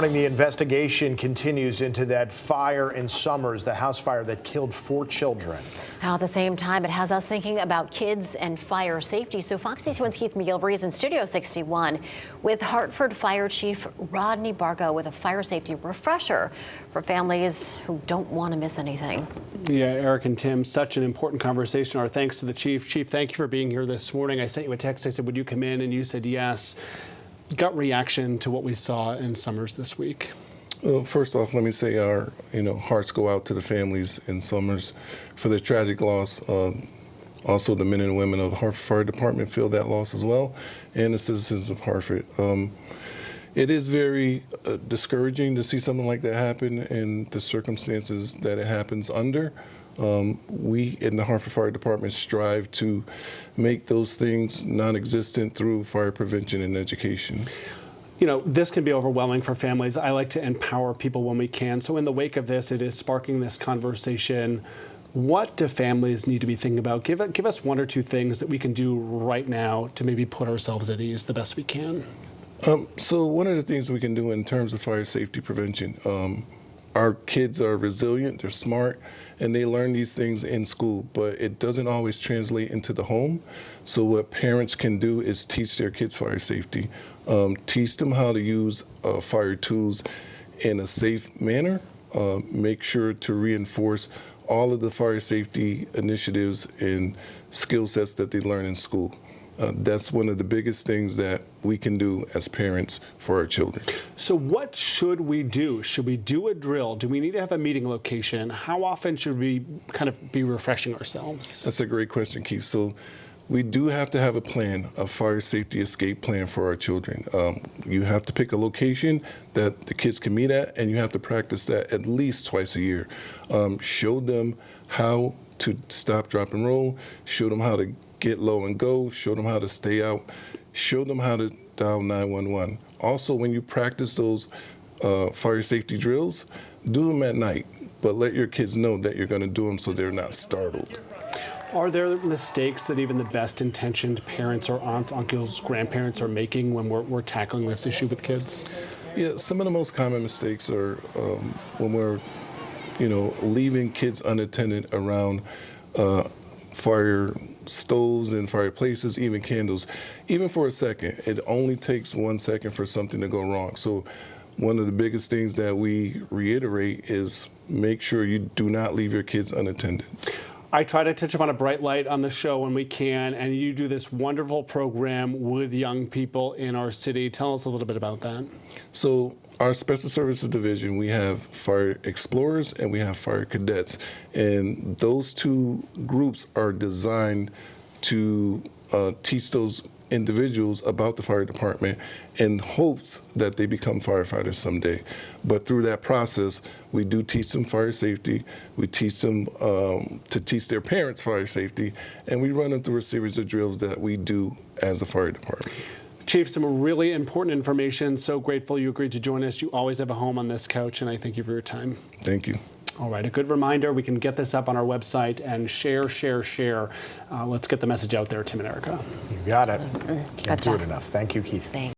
The investigation continues into that fire in Summers, the house fire that killed 4 children. Now, at the same time, it has us thinking about kids and fire safety. So Fox 61's Keith McGilvery is in Studio 61 with Hartford Fire Chief Rodney Bargo with a fire safety refresher for families who don't want to miss anything. Yeah, Eric and Tim, such an important conversation. Our thanks to the chief. Chief, thank you for being here this morning. I sent you a text. I said, would you come in? And you said yes. Gut reaction to what we saw in Summers this week? Well, first off, let me say our hearts go out to the families in Summers for their tragic loss. Also, the men and women of the Hartford Fire Department feel that loss as well, and the citizens of Hartford. It is very discouraging to see something like that happen in the circumstances that it happens under. We in the Hartford Fire Department strive to make those things non-existent through fire prevention and education. You know, this can be overwhelming for families. I like to empower people when we can. So in the wake of this, it is sparking this conversation. What do families need to be thinking about? Give us 1 or 2 things that we can do right now to maybe put ourselves at ease the best we can. So one of the things we can do in terms of fire safety prevention, our kids are resilient, they're smart, and they learn these things in school, but it doesn't always translate into the home. So what parents can do is teach their kids fire safety, teach them how to use fire tools in a safe manner, make sure to reinforce all of the fire safety initiatives and skill sets that they learn in school. That's one of the biggest things that we can do as parents for our children. So what should we do? Should we do a drill? Do we need to have a meeting location? How often should we kind of be refreshing ourselves? That's a great question, Keith. So we do have to have a plan, a fire safety escape plan for our children. You have to pick a location that the kids can meet at, and you have to practice that at least twice a year. Show them how to stop, drop, and roll. Show them how to get low and go, show them how to stay out, show them how to dial 911. Also, when you practice those fire safety drills, do them at night, but let your kids know that you're going to do them so they're not startled. Are there mistakes that even the best intentioned parents or aunts, uncles, grandparents are making when we're tackling this issue with kids? Yeah, some of the most common mistakes are when we're, leaving kids unattended around fire stoves and fireplaces, even candles, even for a second. It only takes 1 second for something to go wrong. So one of the biggest things that we reiterate is make sure you do not leave your kids unattended. I try to touch upon a bright light on the show when we can, and you do this wonderful program with young people in our city. Tell us a little bit about that. So our Special Services Division, we have fire explorers and we have fire cadets. And those 2 groups are designed to teach those individuals about the fire department in hopes that they become firefighters someday. But through that process, we do teach them fire safety. We teach them to teach their parents fire safety. And we run them through a series of drills that we do as a fire department. Chief, some really important information. So grateful you agreed to join us. You always have a home on this couch, and I thank you for your time. Thank you. All right, a good reminder, we can get this up on our website and share. Let's get the message out there, Tim and Erica. You got it. Can't do it enough. Thank you, Keith. Thanks.